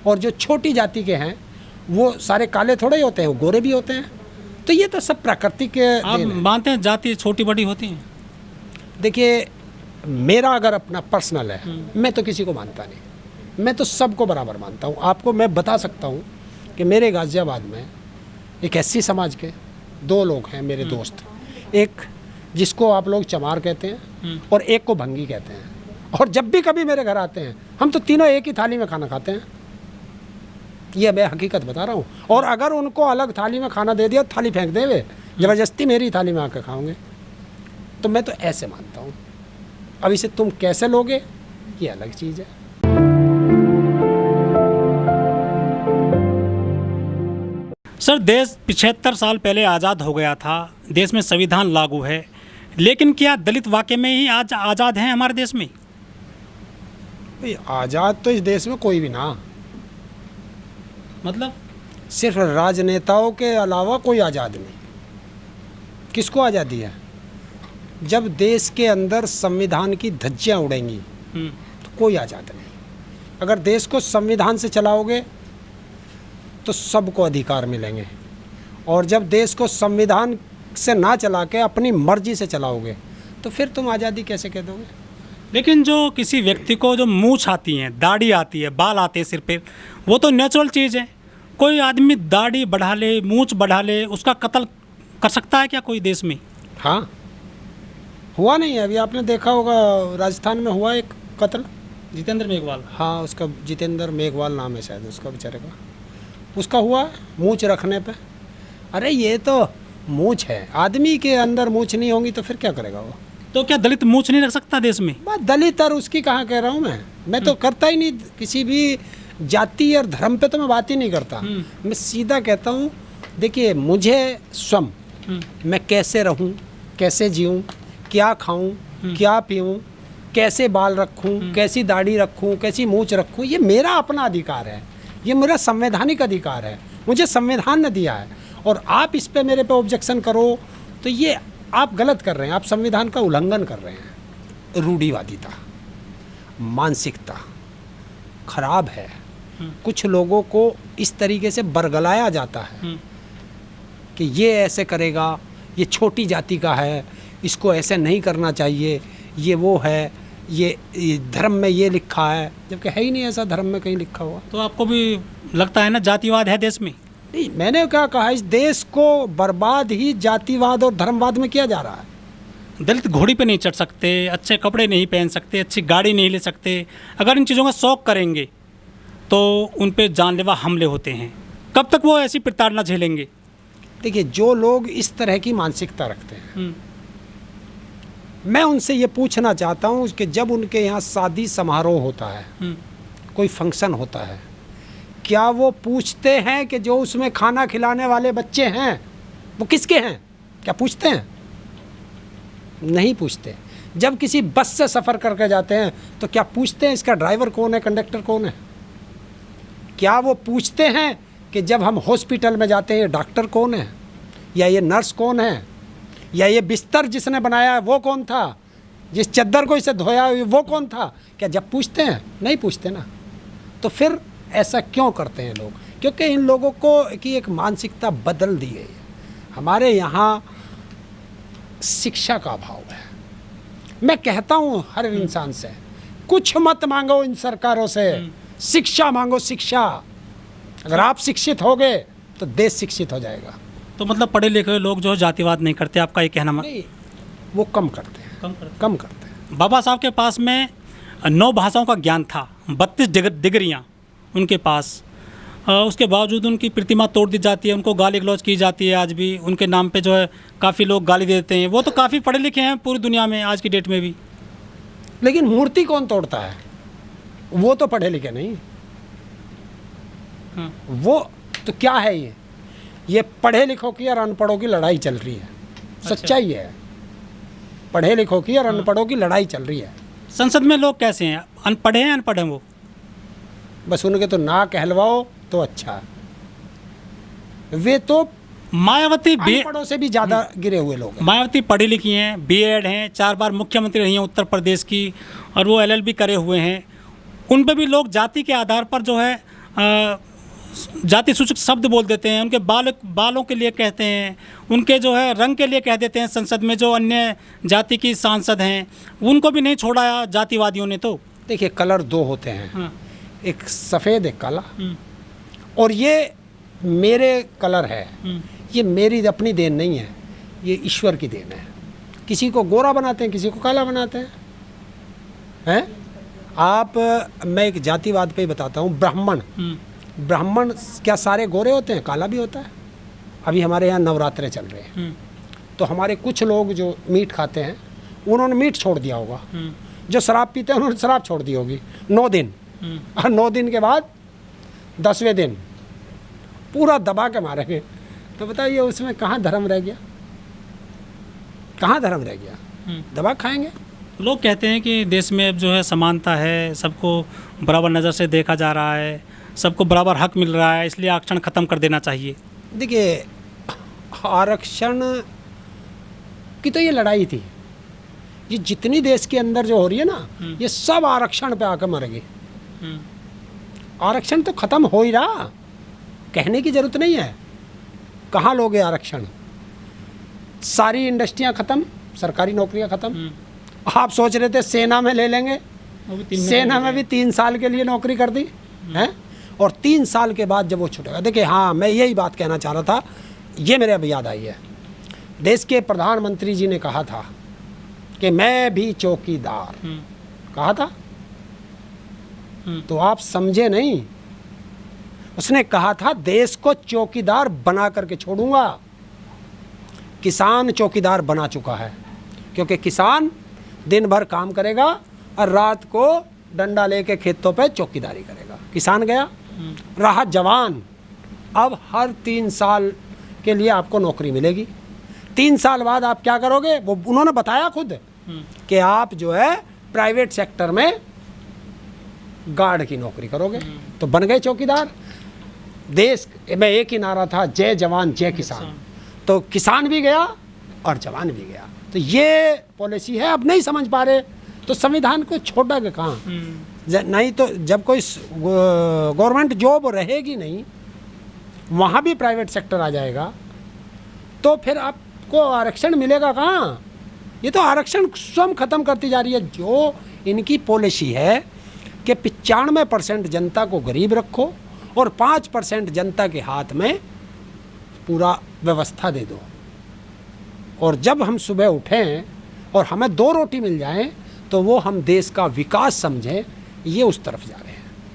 और जो छोटी जाति के हैं वो सारे काले थोड़े ही होते हैं, वो गोरे भी होते हैं। तो ये तो सब प्रकृति के आप देन है। मानते हैं जाति छोटी बड़ी होती हैं? देखिए, मेरा अगर अपना पर्सनल है, मैं तो किसी को मानता नहीं, मैं तो सबको बराबर मानता हूँ। आपको मैं बता सकता हूँ कि मेरे गाज़ियाबाद में एक एससी समाज के 2 लोग हैं मेरे दोस्त, एक जिसको आप लोग चमार कहते हैं और एक को भंगी कहते हैं। और जब भी कभी मेरे घर आते हैं, हम तो तीनों एक ही थाली में खाना खाते हैं। ये मैं हकीकत बता रहा हूँ। और अगर उनको अलग थाली में खाना दे दिया, थाली फेंक दे, वे ज़बरदस्ती मेरी थाली में आकर खाओगे। तो मैं तो ऐसे मानता हूँ। अब इसे तुम कैसे लोगे, ये अलग चीज़ है। सर, देश 75 साल पहले आज़ाद हो गया था, देश में संविधान लागू है, लेकिन क्या दलित वाकई में ही आज आज़ाद हैं हमारे देश में? भाई, आज़ाद तो इस देश में कोई भी ना, मतलब सिर्फ राजनेताओं के अलावा कोई आज़ाद नहीं। किसको आज़ादी है? जब देश के अंदर संविधान की धज्जियाँ उड़ेंगी तो कोई आज़ाद नहीं। अगर देश को संविधान से चलाओगे तो सबको अधिकार मिलेंगे, और जब देश को संविधान से ना चला के अपनी मर्जी से चलाओगे तो फिर तुम आज़ादी कैसे कह दोगे? लेकिन जो किसी व्यक्ति को जो मूंछ आती है, दाढ़ी आती है, बाल आते हैं सिर पे, वो तो नेचुरल चीज़ है। कोई आदमी दाढ़ी बढ़ा ले, मूंछ बढ़ा ले, उसका कत्ल कर सकता है क्या कोई देश में? हाँ, हुआ नहीं है अभी? आपने देखा होगा, राजस्थान में हुआ एक कत्ल। जितेंद्र मेघवाल। हाँ, उसका जितेंद्र मेघवाल नाम है शायद उसका, बेचारे का। उसका हुआ मूंछ रखने पे। अरे ये तो मूंछ है, आदमी के अंदर मूंछ नहीं होगी तो फिर क्या करेगा वो? तो क्या दलित मूंछ नहीं रख सकता देश में? बात दलित और उसकी कहाँ कह रहा हूँ मैं तो करता ही नहीं, किसी भी जाति और धर्म पे तो मैं बात ही नहीं करता। मैं सीधा कहता हूँ, देखिए मुझे स्वयं, मैं कैसे रहूँ, कैसे जीऊँ, क्या खाऊँ, क्या पीऊँ, कैसे बाल रखूँ, कैसी दाढ़ी रखूँ, कैसी मूंछ रखूँ, ये मेरा अपना अधिकार है, ये मेरा संवैधानिक अधिकार है, मुझे संविधान ने दिया है। और आप इस पे मेरे पे ऑब्जेक्शन करो तो ये आप गलत कर रहे हैं, आप संविधान का उल्लंघन कर रहे हैं। रूढ़िवादिता, मानसिकता खराब है। कुछ लोगों को इस तरीके से बरगलाया जाता है कि ये ऐसे करेगा, ये छोटी जाति का है, इसको ऐसे नहीं करना चाहिए, ये वो है, ये धर्म में ये लिखा है, जबकि है ही नहीं ऐसा धर्म में कहीं लिखा हुआ। तो आपको भी लगता है ना जातिवाद है देश में? नहीं, मैंने क्या कहा, इस देश को बर्बाद ही जातिवाद और धर्मवाद में किया जा रहा है। दलित घोड़ी पे नहीं चढ़ सकते, अच्छे कपड़े नहीं पहन सकते, अच्छी गाड़ी नहीं ले सकते। अगर इन चीज़ों का शौक़ करेंगे तो उन पे जानलेवा हमले होते हैं। कब तक वो ऐसी प्रताड़ना झेलेंगे? देखिए, जो लोग इस तरह की मानसिकता रखते हैं, मैं उनसे ये पूछना चाहता हूँ कि जब उनके यहाँ शादी समारोह होता है, कोई फंक्शन होता है, क्या वो पूछते हैं कि जो उसमें खाना खिलाने वाले बच्चे हैं वो किसके हैं? क्या पूछते हैं? नहीं पूछते। जब किसी बस से सफ़र करके जाते हैं तो क्या पूछते हैं इसका ड्राइवर कौन है, कंडक्टर कौन है? क्या वो पूछते हैं कि जब हम हॉस्पिटल में जाते हैं ये डॉक्टर कौन है, या ये नर्स कौन है, या ये बिस्तर जिसने बनाया है वो कौन था, जिस चद्दर को इसे धोया वो कौन था? क्या जब पूछते हैं? नहीं पूछते ना। तो फिर ऐसा क्यों करते हैं लोग? क्योंकि इन लोगों को की एक मानसिकता बदल दी गई है। हमारे यहाँ शिक्षा का अभाव है। मैं कहता हूँ हर इंसान से, कुछ मत मांगो इन सरकारों से, शिक्षा मांगो, शिक्षा। अगर आप शिक्षित होगे तो देश शिक्षित हो जाएगा। तो मतलब पढ़े लिखे लोग जो जातिवाद नहीं करते, आपका ये कहना? नहीं, वो कम करते हैं, कम करते हैं। बाबा साहब के पास में 9 भाषाओं का ज्ञान था, 32 डिग्रियाँ उनके पास। उसके बावजूद उनकी प्रतिमा तोड़ दी जाती है, उनको गाली गलौज की जाती है। आज भी उनके नाम पे जो है काफ़ी लोग गाली देते हैं। वो तो काफ़ी पढ़े लिखे हैं पूरी दुनिया में आज की डेट में भी। लेकिन मूर्ति कौन तोड़ता है? वो तो पढ़े लिखे नहीं। वो तो क्या है, ये पढ़े लिखों की और अनपढ़ों की लड़ाई चल रही है। सच्चाई है, पढ़े लिखों की और अनपढ़ों की लड़ाई चल रही है। संसद में लोग कैसे हैं? अनपढ़े हैं, अनपढ़ हैं वो? बस उनके तो ना कहलवाओ तो अच्छा है। वे तो मायावती अनपढ़ों से भी ज़्यादा गिरे हुए लोग हैं। मायावती पढ़ी लिखी हैं, बीएड हैं, 4 बार मुख्यमंत्री रही हैं उत्तर प्रदेश की, और वो एलएलबी करे हुए हैं। उन पे भी लोग जाति के आधार पर जो है जाति सूचक शब्द बोल देते हैं, उनके बालों के लिए कहते हैं, उनके जो है रंग के लिए कह देते हैं। संसद में जो अन्य जाति की सांसद हैं उनको भी नहीं छोड़ा जातिवादियों ने। तो देखिए, कलर दो होते हैं, हाँ। एक सफ़ेद एक काला, और ये मेरे कलर है, ये मेरी अपनी देन नहीं है, ये ईश्वर की देन है। किसी को गोरा बनाते हैं, किसी को काला बनाते हैं। आप, मैं एक जातिवाद पे ही बताता हूँ। ब्राह्मण क्या सारे गोरे होते हैं? काला भी होता है। अभी हमारे यहाँ नवरात्रे चल रहे हैं, तो हमारे कुछ लोग जो मीट खाते हैं उन्होंने मीट छोड़ दिया होगा, जो शराब पीते हैं उन्होंने शराब छोड़ दी होगी 9 दिन, और 9 दिन के बाद 10वें दिन पूरा दबा के मारेंगे। तो बताइए उसमें कहाँ धर्म रह गया? कहाँ धर्म रह गया? दबा खाएंगे। लोग कहते हैं कि देश में अब जो है समानता है, सबको बराबर नज़र से देखा जा रहा है, सबको बराबर हक मिल रहा है, इसलिए आरक्षण ख़त्म कर देना चाहिए। देखिए, आरक्षण की तो ये लड़ाई थी, ये जितनी देश के अंदर जो हो रही है ना, ये सब आरक्षण पे आकर मरेगी। आरक्षण तो ख़त्म हो ही रहा, कहने की ज़रूरत नहीं है। कहाँ लोगे आरक्षण? सारी इंडस्ट्रियां ख़त्म, सरकारी नौकरियां ख़त्म। आप सोच रहे थे सेना में ले लेंगे, सेना में भी 3 साल के लिए नौकरी कर दी है, और 3 साल के बाद जब वो छूटेगा। देखिए, हाँ, मैं यही बात कहना चाह रहा था, ये मेरे अब याद आई है। देश के प्रधानमंत्री जी ने कहा था कि मैं भी चौकीदार, कहा था, तो आप समझे नहीं। उसने कहा था देश को चौकीदार बना करके छोड़ूंगा। किसान चौकीदार बना चुका है, क्योंकि किसान दिन भर काम करेगा और रात को डंडा लेके खेतों पे चौकीदारी करेगा। किसान गया, रहा जवान। अब हर 3 साल के लिए आपको नौकरी मिलेगी। 3 साल बाद आप क्या करोगे? वो उन्होंने बताया खुद कि आप जो है प्राइवेट सेक्टर में गार्ड की नौकरी करोगे। तो बन गए चौकीदार। देश में एक ही नारा था, जय जवान जय किसान। तो किसान भी गया और जवान भी गया। तो ये पॉलिसी है। अब नहीं समझ पा रहे तो संविधान को छोड़ोगे कहाँ? नहीं तो जब कोई गवर्नमेंट जॉब रहेगी नहीं, वहाँ भी प्राइवेट सेक्टर आ जाएगा, तो फिर आपको आरक्षण मिलेगा कहाँ? ये तो आरक्षण स्वयं ख़त्म करती जा रही है। जो इनकी पॉलिसी है कि 95% जनता को गरीब रखो और 5% जनता के हाथ में पूरा व्यवस्था दे दो। और जब हम सुबह उठें और हमें 2 रोटी मिल जाएं तो वो हम देश का विकास समझें, ये उस तरफ जा रहे हैं।